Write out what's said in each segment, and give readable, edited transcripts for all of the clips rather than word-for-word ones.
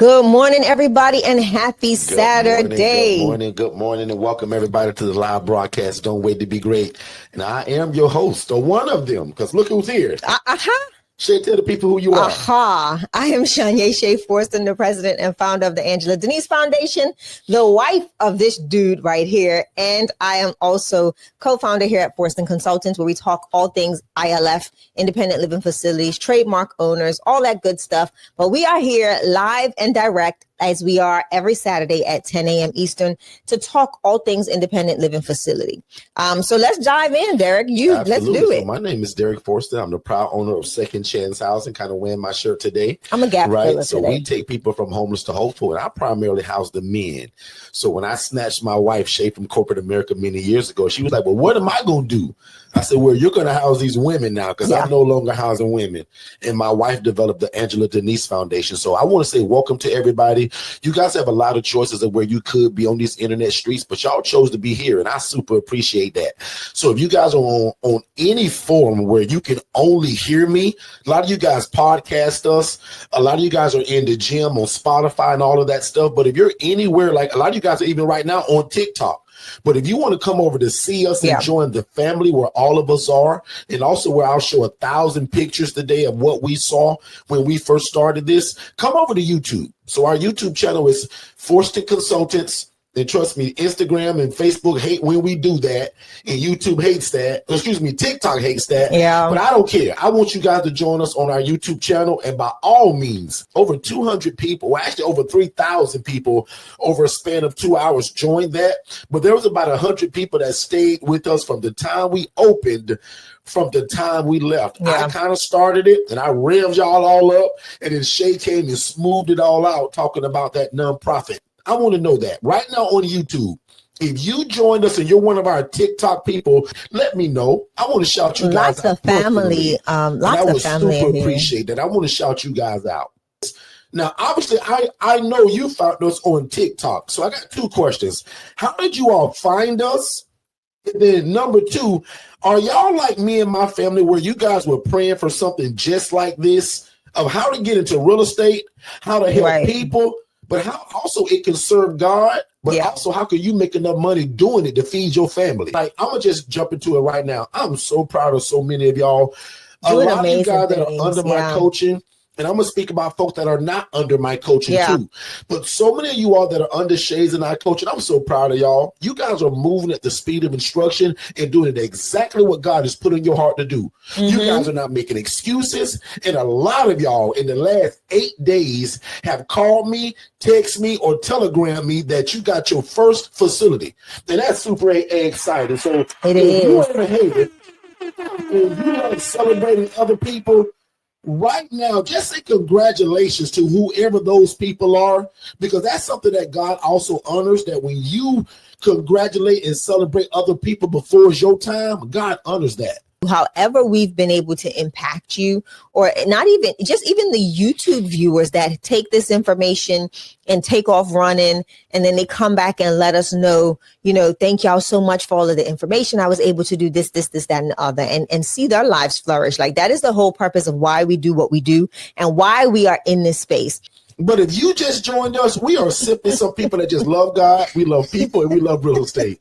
Good morning, everybody, and happy Saturday. Good morning, and welcome everybody to the live broadcast. Don't wait to be great. And I am your host, or one of them, because look who's here. Shay, tell the people who you are. I am Shay Forston, the president and founder of the Angela Denise Foundation, the wife of this dude right here. And I am also co-founder here at Forston Consultants, where we talk all things ILF, independent living facilities, trademark owners, all that good stuff. But we are here live and direct, as we are every Saturday at 10 a.m. Eastern, to talk all things independent living facility. So let's dive in, Derrick. Let's do it. So my name is Derrick Forston. I'm the proud owner of Second Chance Housing, kind of wearing my shirt today. I'm a gap filler So today. we take people from homeless to hopeful, and I primarily house the men. So when I snatched my wife, Shay, from corporate America many years ago, she was like, well, what am I going to do? I said, well, you're going to house these women now, because I'm no longer housing women. And my wife developed the Angela Denise Foundation. So I want to say welcome to everybody. You guys have a lot of choices of where you could be on these internet streets, but y'all chose to be here, and I super appreciate that. So if you guys are on any forum where you can only hear me, a lot of you guys podcast us. A lot of you guys are in the gym on Spotify and all of that stuff. But if you're anywhere, like a lot of you guys are even right now on TikTok. But if you want to come over to see us and join the family where all of us are, and also where I'll show 1,000 pictures today of what we saw when we first started this, come over to YouTube. So our YouTube channel is Forston Consultants. And trust me, Instagram and Facebook hate when we do that, and YouTube hates that. TikTok hates that. Yeah. But I don't care. I want you guys to join us on our YouTube channel, and by all means, over 200 people, well, actually over 3,000 people over a span of 2 hours joined that. But there was about 100 people that stayed with us from the time we opened, from the time we left. I kind of started it, and I revved y'all all up, and then Shay came and smoothed it all out, talking about that nonprofit. I want to know that right now on YouTube. If you joined us and you're one of our TikTok people, let me know. I want to shout you guys out. Lots of family. Super appreciate that. I want to shout you guys out. Now, obviously, I know you found us on TikTok. So I got two questions. How did you all find us? And then number two, are y'all like me and my family where you guys were praying for something just like this, of how to get into real estate, how to help people, but how also it can serve God, but also how can you make enough money doing it to feed your family? Like, I'm going to just jump into it right now. I'm so proud of so many of y'all. A lot of you guys that are under my coaching, and I'm going to speak about folks that are not under my coaching too. But so many of you all that are under Shay's and I coaching, I'm so proud of y'all. You guys are moving at the speed of instruction and doing it exactly what God has put in your heart to do. You guys are not making excuses. And a lot of y'all in the last 8 days have called me, text me, or telegram me that you got your first facility. And that's super exciting. So if you ever hate it, if you are celebrating other people, right now, just say congratulations to whoever those people are, because that's something that God also honors, that when you congratulate and celebrate other people before it's your time, God honors that. However we've been able to impact you, or not even the YouTube viewers that take this information and take off running, and then they come back and let us know, thank y'all so much for all of the information. I was able to do this, that, and the other, and see their lives flourish. Like, that is the whole purpose of why we do what we do and why we are in this space. But if you just joined us, we are simply some people that just love God, we love people, and we love real estate.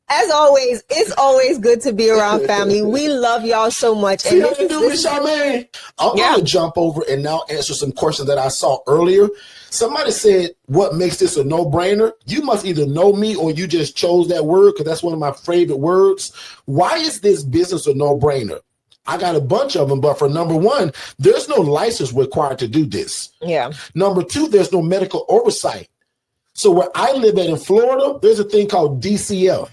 As always, it's always good to be around family. We love y'all so much. See how you do, Charmaine? I'm going to jump over and now answer some questions that I saw earlier. Somebody said, what makes this a no-brainer? You must either know me or you just chose that word, because that's one of my favorite words. Why is this business a no-brainer? I got a bunch of them, but for number one, there's no license required to do this. Number two, there's no medical oversight. So where I live at in Florida, there's a thing called DCF.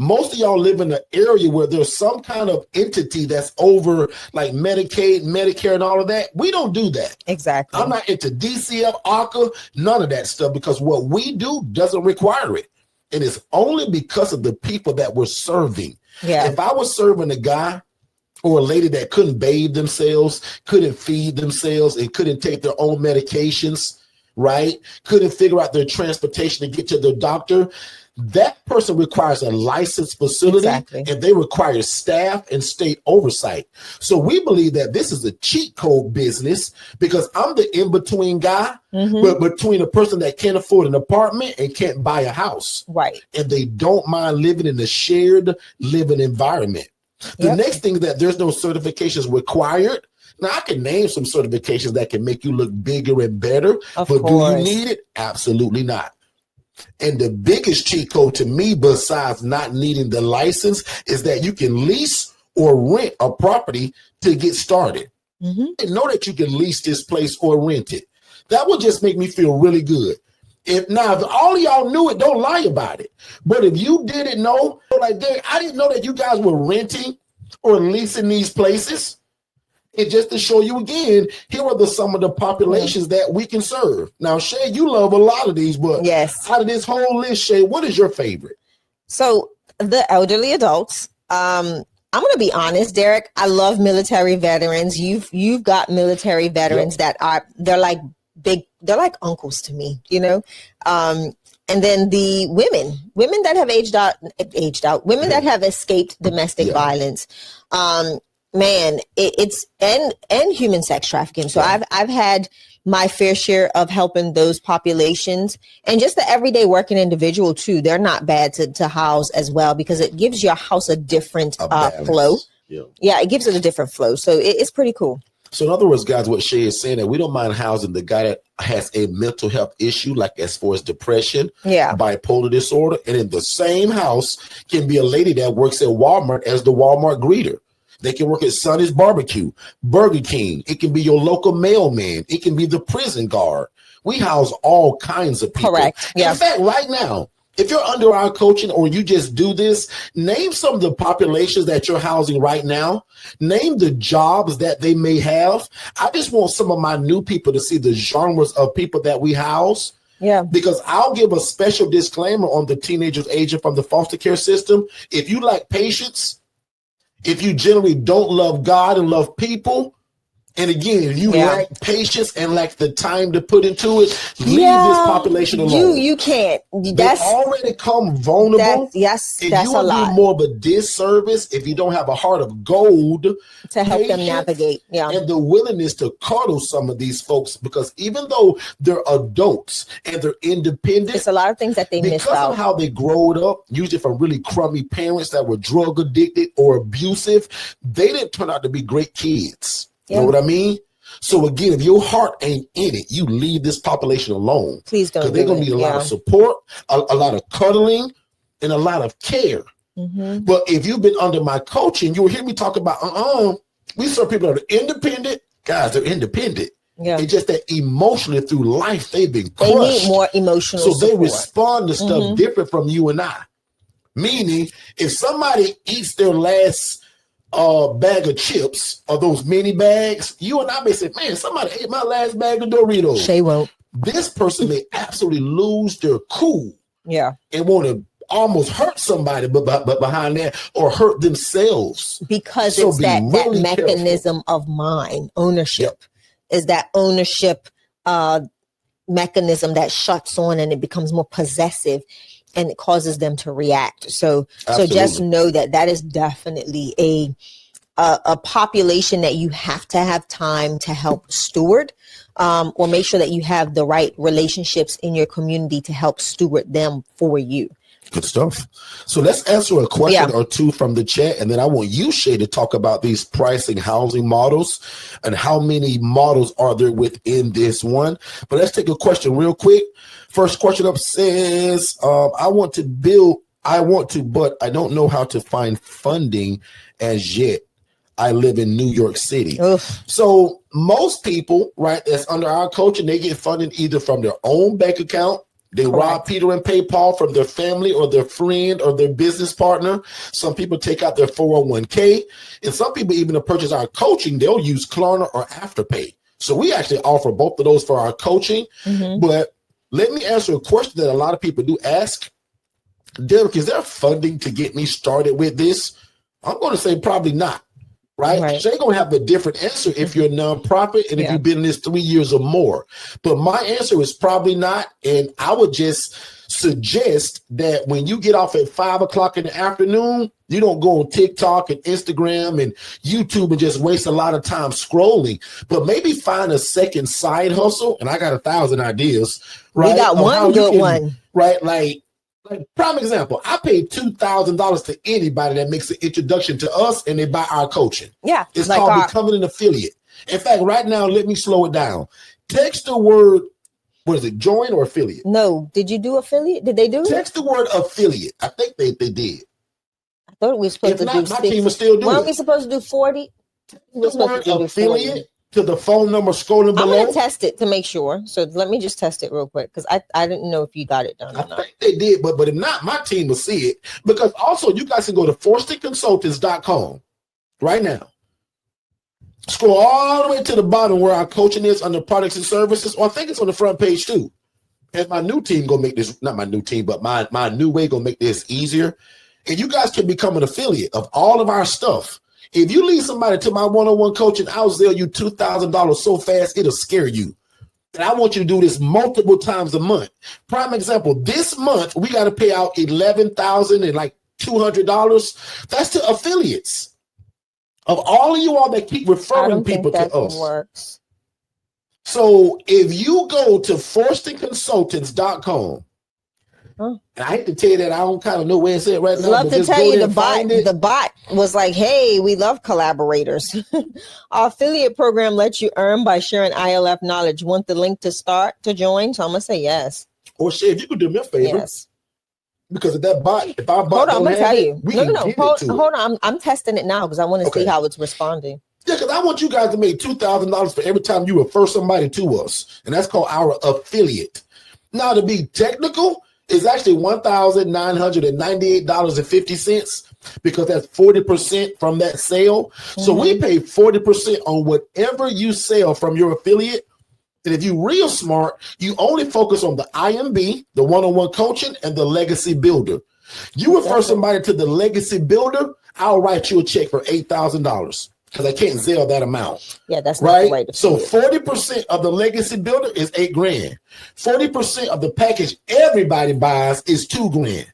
Most of y'all live in an area where there's some kind of entity that's over, like Medicaid, Medicare, and all of that. We don't do that. Exactly. I'm not into DCF, ARCA, none of that stuff, because what we do doesn't require it. And it's only because of the people that we're serving. If I was serving a guy or a lady that couldn't bathe themselves, couldn't feed themselves, and couldn't take their own medications, right? Couldn't figure out their transportation to get to the doctor, that person requires a licensed facility, and they require staff and state oversight. So we believe that this is a cheat code business because I'm the in-between guy, but between a person that can't afford an apartment and can't buy a house. Right. And they don't mind living in a shared living environment. The next thing is that there's no certifications required. Now, I can name some certifications that can make you look bigger and better, but do you need it? Absolutely not. And the biggest cheat code to me, besides not needing the license, is that you can lease or rent a property to get started. And know that you can lease this place or rent it. That will just make me feel really good. If all of y'all knew it, don't lie about it. But if you didn't know, like, Derrick, I didn't know that you guys were renting or leasing these places. And just to show you again, here are some of the populations that we can serve. Now, Shay, you love a lot of these, but out of this whole list, Shay, what is your favorite? So the elderly adults. I'm going to be honest, Derrick. I love military veterans. You've got military veterans that they're like uncles to me, you know. And then the women that have aged out, women that have escaped domestic violence. Man, it's and human sex trafficking. So I've had my fair share of helping those populations, and just the everyday working individual too. They're not bad to house as well, because it gives your house a different flow. Yeah, it gives it a different flow. So it's pretty cool. So in other words, guys, what Shay is saying, that we don't mind housing the guy that has a mental health issue, like as far as depression, bipolar disorder, and in the same house can be a lady that works at Walmart as the Walmart greeter. They can work at Sonny's Barbecue, Burger King. It can be your local mailman. It can be the prison guard. We house all kinds of people. Correct. Yeah. In fact, right now, if you're under our coaching or you just do this, name some of the populations that you're housing right now. Name the jobs that they may have. I just want some of my new people to see the genres of people that we house. Yeah. Because I'll give a special disclaimer on the teenagers aging from the foster care system. If you lack patience, if you generally don't love God and love people, and again, if you lack patience and lack the time to put into it, leave this population alone. You can't. They already come vulnerable. That's a lot. You will do more of a disservice if you don't have a heart of gold to help them navigate. Yeah, and the willingness to cuddle some of these folks, because even though they're adults and they're independent, it's a lot of things that they miss out because of how they growed up, usually from really crummy parents that were drug addicted or abusive. They didn't turn out to be great kids. You know what I mean? So again, if your heart ain't in it, you leave this population alone. Please don't. Because they're going to need a lot of support, a lot of cuddling, and a lot of care. But if you've been under my coaching, you will hear me talk about, we serve people that are independent. Guys, they're independent. Yeah. It's just that emotionally through life, they've been crushed. They need more emotional support. They respond to stuff different from you and I. Meaning, if somebody eats their last bag of chips or those mini bags, you and I may say, man, somebody ate my last bag of Doritos. Shay won't. This person may absolutely lose their cool. Yeah. And want to almost hurt somebody but behind that, or hurt themselves. Because it's that mechanism of mind, ownership. Is that ownership mechanism that shuts on and it becomes more possessive. And it causes them to react. So just know that is definitely a population that you have to have time to help steward, or make sure that you have the right relationships in your community to help steward them for you. Good stuff. So let's answer a question or two from the chat. And then I want you, Shay, to talk about these pricing housing models and how many models are there within this one. But let's take a question real quick. First question up says, I want to, but I don't know how to find funding as yet. I live in New York City. Oof. So most people, right, that's under our coaching, they get funded either from their own bank account. They rob Peter and pay Paul from their family or their friend or their business partner. Some people take out their 401k. And some people, even to purchase our coaching, they'll use Klarna or Afterpay. So we actually offer both of those for our coaching. But let me answer a question that a lot of people do ask. Derrick, is there funding to get me started with this? I'm going to say probably not. Right? Shay going to have a different answer if you're a nonprofit and if you've been in this 3 years or more. But my answer is probably not. And I would just suggest that when you get off at 5 o'clock in the afternoon, you don't go on TikTok and Instagram and YouTube and just waste a lot of time scrolling, but maybe find a second side hustle. And I got 1,000 ideas, right? We got one good one. Right. Like prime example, I paid $2,000 to anybody that makes an introduction to us and they buy our coaching. Yeah. It's like called becoming an affiliate. In fact, right now, let me slow it down. Text the word, what is it, join or affiliate? No. Did you do affiliate? Did they do it? Text the word affiliate. I think they did. I thought we were supposed to do 60. My team was still doing it. Weren't we supposed to do 40? The word affiliate to the phone number scrolling below. I'm going to test it to make sure. So let me just test it real quick because I didn't know if you got it done or not. I think they did, but if not, my team will see it. Because also, you guys can go to forstonconsultants.com right now. Scroll all the way to the bottom where our coaching is under products and services. Or I think it's on the front page too. And my new team gonna make this, not my new team, but my new way gonna make this easier. And you guys can become an affiliate of all of our stuff. If you lead somebody to my one-on-one coaching, I'll sell you $2,000 so fast it'll scare you. And I want you to do this multiple times a month. Prime example, this month we got to pay out $11,000 and like $200. That's to affiliates. Of all of you all that keep referring people to us. Works. So if you go to forstonconsultants.com, and I hate to tell you that I don't kind of know where it's at right now. I'd love to tell you the bot was like, hey, we love collaborators. Our affiliate program lets you earn by sharing ILF knowledge. Want the link to start to join? So I'm going to say yes. Or Shay, if you could do me a favor. Yes. Because if that bot, if our bot hold on, I'm gonna tell you. No. Hold on. I'm testing it now because I want to see how it's responding. Yeah, because I want you guys to make $2,000 for every time you refer somebody to us, and that's called our affiliate. Now, to be technical, it's actually $1,998.50 because that's 40% from that sale. Mm-hmm. So we pay 40% on whatever you sell from your affiliate. And if you're real smart, you only focus on the IMB, the one-on-one coaching, and the legacy builder. You refer somebody to the legacy builder, I'll write you a check for $8,000 because I can't sell that amount. Yeah, that's right. Not the way to so 40% of the legacy builder is $8,000. 40% of the package everybody buys is $2,000.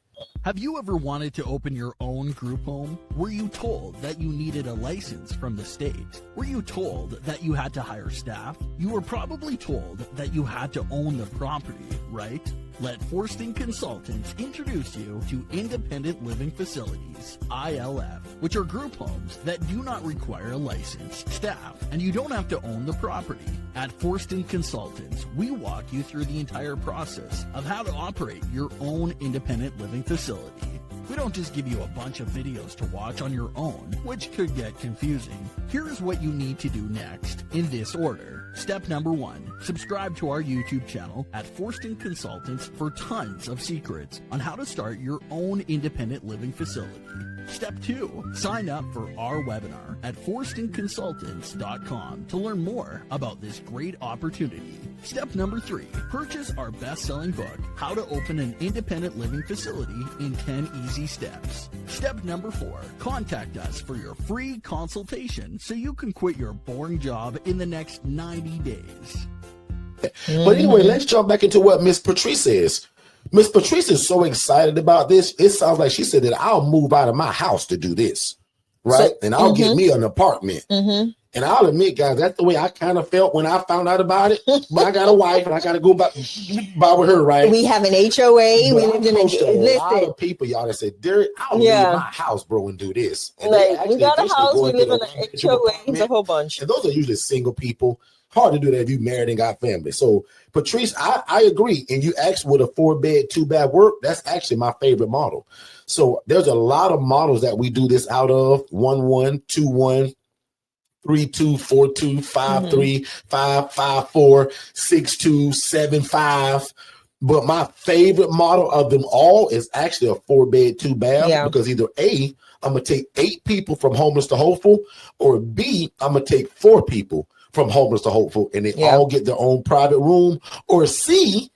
Have you ever wanted to open your own group home? Were you told that you needed a license from the state? Were you told that you had to hire staff? You were probably told that you had to own the property, right? Let Forston Consultants introduce you to Independent Living Facilities, ILF, which are group homes that do not require a license, staff, and you don't have to own the property. At Forston Consultants, we walk you through the entire process of how to operate your own independent living facility. We don't just give you a bunch of videos to watch on your own, which could get confusing. Here's what you need to do next, in this order. Step number 1, subscribe to our YouTube channel at Forston Consultants for tons of secrets on how to start your own independent living facility. Step 2, sign up for our webinar at forstonconsultants.com to learn more about this great opportunity. Step number 3, purchase our best-selling book, How to Open an Independent Living Facility in 10 Easy Steps. Step number 4, contact us for your free consultation so you can quit your boring job in the next 90 days. But anyway, let's jump back into what Miss Patrice says. Miss Patrice is so excited about this. It sounds like she said that I'll move out of my house to do this, right? And I'll get me an apartment. And I'll admit, guys, that's the way I kind of felt when I found out about it. But I got a wife and I got to go by with her, right? We have an HOA. We lived in a lot of people, y'all, that said, Derrick, I'll leave my house, bro, and do this. And like, we got a house. We live in an HOA. It's a whole bunch. And those are usually single people. Hard to do that if you married and got family. So, Patrice, I agree. And you asked would a 4-bed, 2-bath work? That's actually my favorite model. So there's a lot of models that we do this out of: 1-1, 2-1, 3-2, 4-2, 5-3, 5-5-4, 6-2, 7-5. But my favorite model of them all is actually a 4-bed, 2-bath because either A, I'm gonna take 8 people from homeless to hopeful, or B, I'm gonna take 4 people from homeless to hopeful, and they all get their own private room. Or C,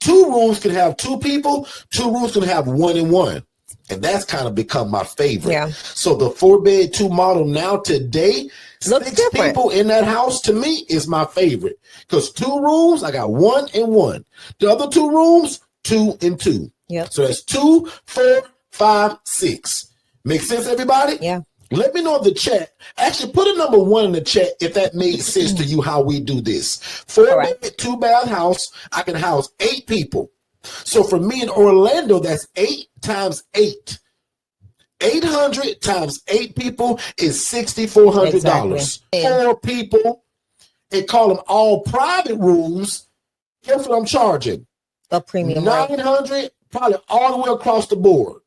2 rooms can have 2 people, 2 rooms can have 1 and 1. And that's kind of become my favorite. So the 4-bed, 2 model now today, looks 6 people in that house to me is my favorite. Because 2 rooms, I got 1 and 1. The other 2 rooms, 2, and 2. Yep. So that's 2, 4, 5, 6. Make sense, everybody? Yeah. Let me know in the chat. Actually, put a number 1 in the chat if that made sense to you how we do this. 4-bed, 2-bath house. I can house 8 people. So for me in Orlando, that's 8 times 8. 800 times 8 people is $6,400. Exactly. 4 people, and call them all private rooms. Guess what I'm charging? A premium. 900, probably all the way across the board.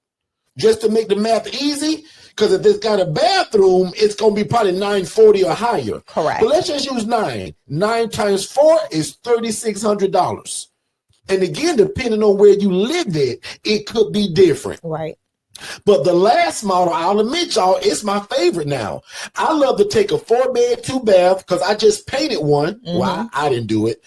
Just to make the math easy, because if it's got a bathroom, it's going to be probably $940 or higher. Correct. But let's just use 9. 9 times 4 is $3,600. And again, depending on where you live at, it could be different. Right. But the last model, I'll admit y'all, it's my favorite now. I love to take a 4-bed, 2-bath, because I just painted one. Mm-hmm. Well, I didn't do it.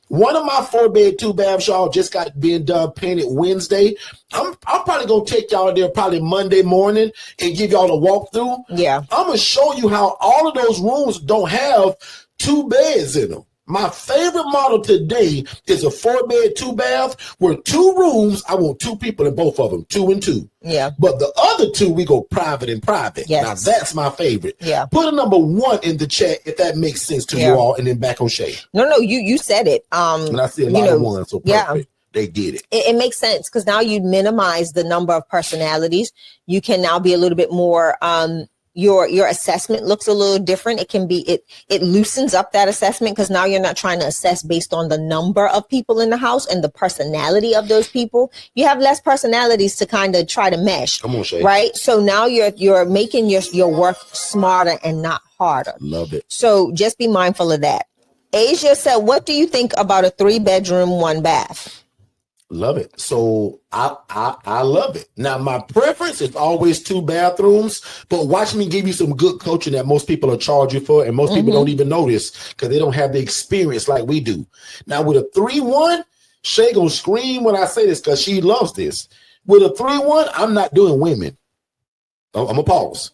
One of my 4-bed, 2-baths, y'all, just got being done painted Wednesday. I'm probably going to take y'all there probably Monday morning and give y'all a walkthrough. Yeah. I'm going to show you how all of those rooms don't have 2 beds in them. My favorite model today is a 4-bed, 2-bath where 2 rooms, I want 2 people in both of them, 2 and 2. Yeah. But the other 2, we go private and private. Yes. Now, that's my favorite. Yeah. Put a number 1 in the chat if that makes sense to you all, and then back on Shay. No, you said it. And I see a lot of ones, so perfect. Yeah. They get it. It makes sense because now you minimize the number of personalities. You can now be a little bit more, your assessment looks a little different. It can be, it loosens up that assessment because now you're not trying to assess based on the number of people in the house and the personality of those people. You have less personalities to kind of try to mesh. Come on, Shay. Right? So now you're making your work smarter and not harder. Love it. So just be mindful of that. Asia said, what do you think about a 3-bedroom, 1-bath? Love it. So I love it. Now, my preference is always 2 bathrooms, but watch me give you some good coaching that most people will charge you for, and most people don't even notice because they don't have the experience like we do. Now, with a 3-1, Shay gonna scream when I say this because she loves this. With a 3-1, I'm not doing women. I'm gonna pause.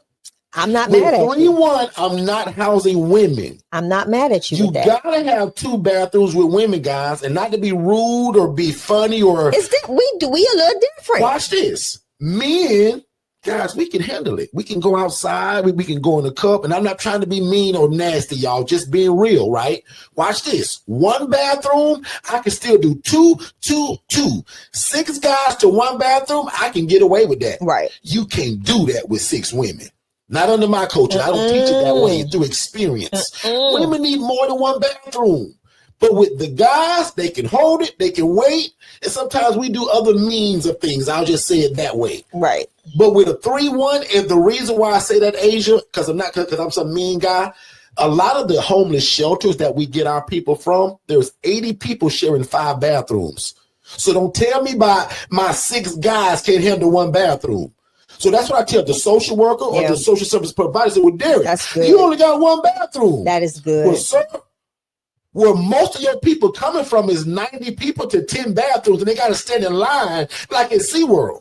I'm not With mad at you. 3-1, I'm not housing women. I'm not mad at you. You with that. gotta have 2 bathrooms with women, guys, and not to be rude or be funny or. We a little different. Watch this. Men, guys, we can handle it. We can go outside. We can go in the cup. And I'm not trying to be mean or nasty, y'all. Just being real, right? Watch this. 1 bathroom, I can still do 2, 2, 2. 6 guys to 1 bathroom, I can get away with that. Right. You can't do that with 6 women. Not under my coaching. I don't teach it that way through experience. Women need more than 1 bathroom. But with the guys, they can hold it, they can wait, and sometimes we do other means of things. I'll just say it that way. Right. But with a 3-1, and the reason why I say that, Asia, because I'm some mean guy, a lot of the homeless shelters that we get our people from, there's 80 people sharing 5 bathrooms. So don't tell me my 6 guys can't handle 1 bathroom. So that's what I tell the social worker or the social service provider. So with Derrick, that's good. You only got 1 bathroom. That is good. Well, sir, where most of your people coming from is 90 people to 10 bathrooms, and they got to stand in line like at SeaWorld.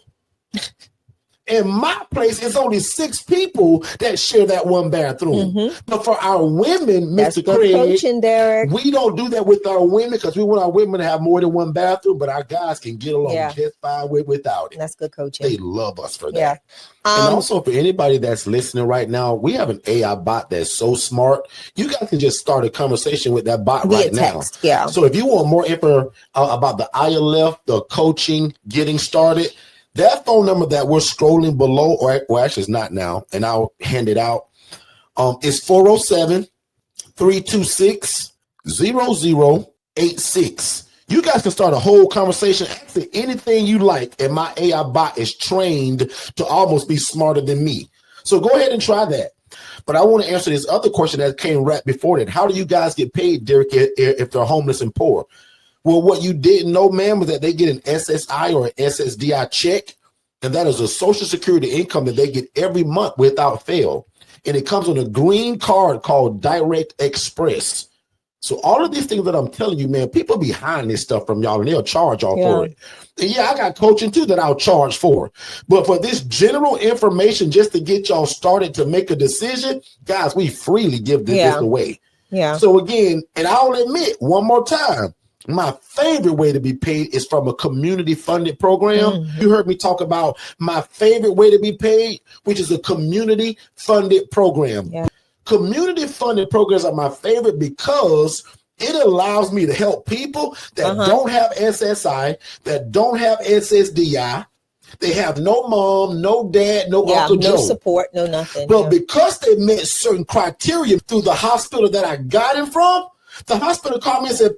In my place, it's only 6 people that share that 1 bathroom. But for our women, That's Mr. good Craig, coaching, Derrick. we don't do that with our women because we want our women to have more than 1 bathroom, but our guys can get along just fine without it. That's good coaching. They love us for that. Yeah. And also for anybody that's listening right now, we have an AI bot that's so smart. You guys can just start a conversation with that bot right text, now. Yeah. So if you want more info about the ILF, the coaching, getting started, that phone number that we're scrolling below, or actually it's not now, and I'll hand it out, is 407-326-0086. You guys can start a whole conversation, asking anything you like, and my AI bot is trained to almost be smarter than me. So go ahead and try that. But I want to answer this other question that came right before that. How do you guys get paid, Derrick, if they're homeless and poor? Well, what you didn't know, man, was that they get an SSI or an SSDI check, and that is a Social Security income that they get every month without fail. And it comes on a green card called Direct Express. So all of these things that I'm telling you, man, people behind this stuff from y'all, and they'll charge y'all for it. And I got coaching too that I'll charge for. But for this general information, just to get y'all started to make a decision, guys, we freely give this away. Yeah. So again, and I'll admit one more time, My favorite way to be paid is from a community funded program. You heard me talk about my favorite way to be paid, which is a community funded program. Yeah. Community funded programs are my favorite because it allows me to help people that don't have SSI, that don't have SSDI. They have no mom, no dad, no Uncle Joe. No support, no nothing. But because they met certain criteria through the hospital that I got him from, the hospital called me and said,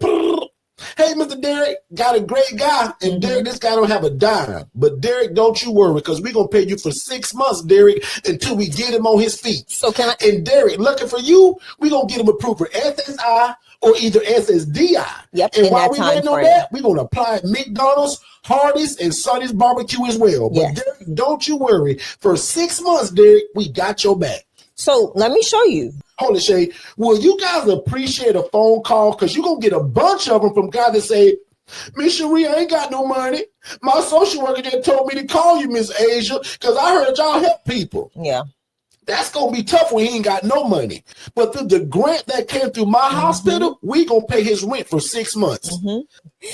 hey, Mr. Derrick, got a great guy. And Derrick, this guy don't have a dime. But Derrick, don't you worry, because we're going to pay you for 6 months, Derrick, until we get him on his feet. So can I? And Derrick, looking for you, we're going to get him approved for SSI or either SSDI. Yep. And while we're waiting on that, we're going to apply at McDonald's, Hardee's, and Sonny's Barbecue as well. But Derrick, don't you worry. For 6 months, Derrick, we got your back. So let me show you. Hold it, Shay. Will you guys appreciate a phone call? Because you're going to get a bunch of them from guys that say, Miss Cherie, I ain't got no money. My social worker just told me to call you, Miss Asia, because I heard y'all help people. Yeah. That's going to be tough when he ain't got no money. But through the grant that came through my hospital, we going to pay his rent for 6 months.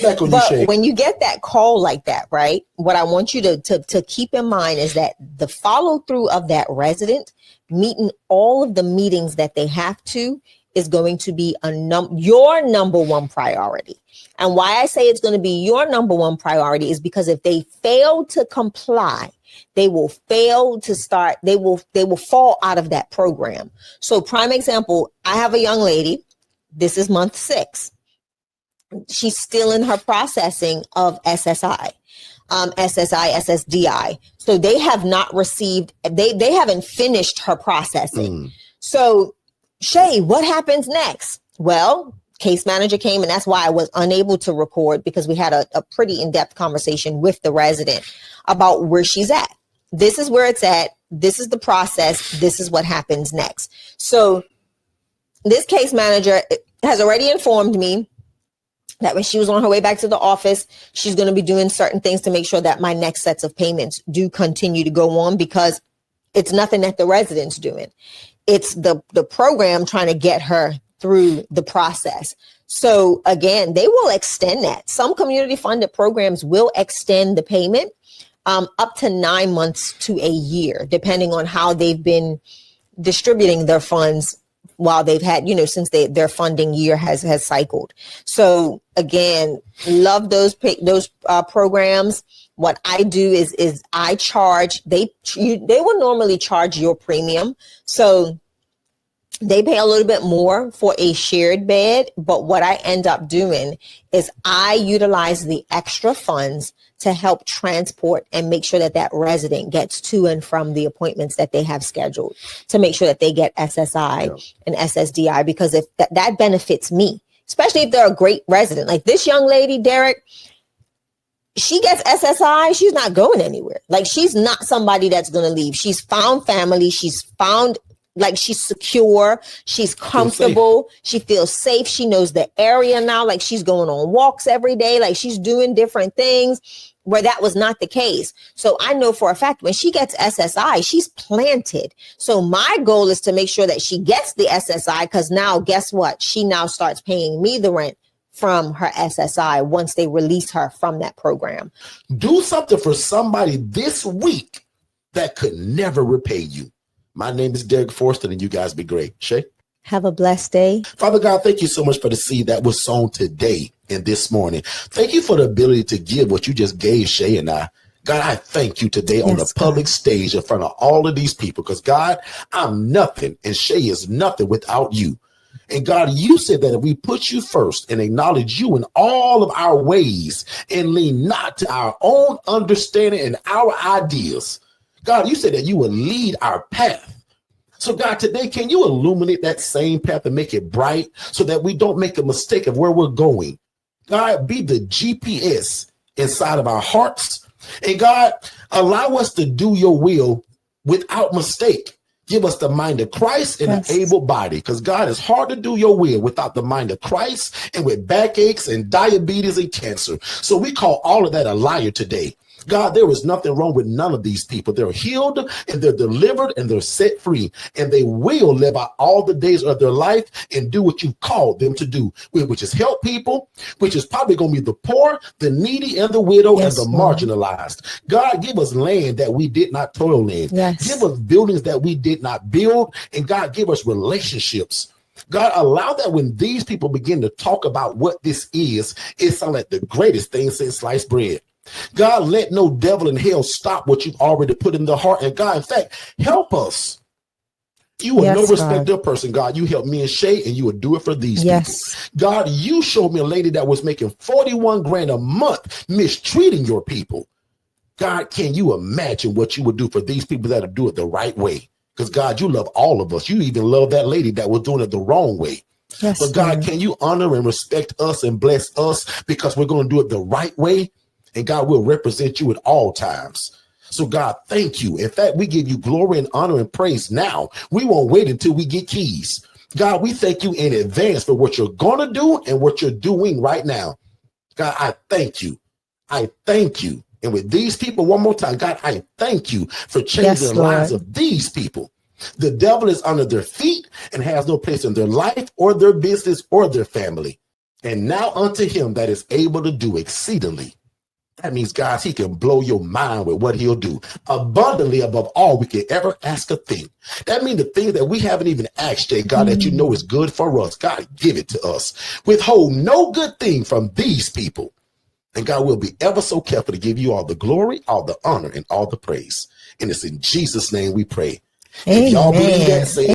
Back on you, Shay. When you get that call like that, right, what I want you to keep in mind is that the follow through of that resident meeting all of the meetings that they have to is going to be your number one priority. And why I say it's going to be your number one priority is because if they fail to comply, they will fail to start. They will fall out of that program. So prime example, I have a young lady. This is month 6. She's still in her processing of SSI. SSI, SSDI. So they have not received, they haven't finished her processing. So Shay, what happens next? Well, case manager came, and that's why I was unable to record, because we had a pretty in-depth conversation with the resident about where she's at. This is where it's at. This is the process. This is what happens next. So this case manager has already informed me that when she was on her way back to the office, she's going to be doing certain things to make sure that my next sets of payments do continue to go on, because it's nothing that the resident's doing. It's the program trying to get her through the process. So again, they will extend that. Some community funded programs will extend the payment up to 9 months to a year, depending on how they've been distributing their funds while they've had, since their funding year has cycled. So again, love those programs. What I do is I charge, they will normally charge your premium. So they pay a little bit more for a shared bed. But what I end up doing is I utilize the extra funds to help transport and make sure that resident gets to and from the appointments that they have scheduled, to make sure that they get SSI and SSDI, because if that benefits me, especially if they're a great resident. Like this young lady, Derrick, she gets SSI, she's not going anywhere. Like she's not somebody that's going to leave. She's found family. She's found, like, she's secure. She's comfortable. She feels safe. She knows the area now. Like she's going on walks every day. Like she's doing different things where that was not the case. So I know for a fact when she gets SSI, she's planted. So my goal is to make sure that she gets the SSI, because now guess what? She now starts paying me the rent from her SSI once they release her from that program. Do something for somebody this week that could never repay you. My name is Derrick Forston, and you guys be great. Shay? Have a blessed day. Father God, thank you so much for the seed that was sown today and this morning. Thank you for the ability to give what you just gave Shay and I. God, I thank you today on the public stage in front of all of these people, because God, I'm nothing and Shay is nothing without you. And God, you said that if we put you first and acknowledge you in all of our ways and lean not to our own understanding and our ideas, God, you said that you would lead our path. So God, today, can you illuminate that same path and make it bright so that we don't make a mistake of where we're going? God, be the GPS inside of our hearts. And God, allow us to do your will without mistake. Give us the mind of Christ and an able body, because God, it's hard to do your will without the mind of Christ and with backaches and diabetes and cancer. So we call all of that a liar today. God, there is nothing wrong with none of these people. They're healed and they're delivered and they're set free, and they will live out all the days of their life and do what you called them to do, which is help people, which is probably going to be the poor, the needy, and the widow, and the marginalized. God, give us land that we did not toil in. Yes. Give us buildings that we did not build. And God, give us relationships. God, allow that when these people begin to talk about what this is, it sounds like the greatest thing since sliced bread. God, let no devil in hell stop what you've already put in their heart. And God, in fact, help us. You are no respecter of person, God. You help me and Shay, and you would do it for these people. God, you showed me a lady that was making 41 grand a month mistreating your people. God, can you imagine what you would do for these people that do it the right way? Because God, you love all of us. You even love that lady that was doing it the wrong way. But God, can you honor and respect us and bless us because we're going to do it the right way? And God will represent you at all times. So God, thank you. In fact, we give you glory and honor and praise now. We won't wait until we get keys. God, we thank you in advance for what you're going to do and what you're doing right now. God, I thank you. I thank you. And with these people, one more time, God, I thank you for changing the lives of these people. The devil is under their feet and has no place in their life or their business or their family. And now unto him that is able to do exceedingly. That means, guys, he can blow your mind with what he'll do abundantly above all we can ever ask or think. That means the thing that we haven't even asked yet, God, that you know is good for us. God, give it to us. Withhold no good thing from these people. And God will be ever so careful to give you all the glory, all the honor, and all the praise. And it's in Jesus' name we pray. If y'all believe that, say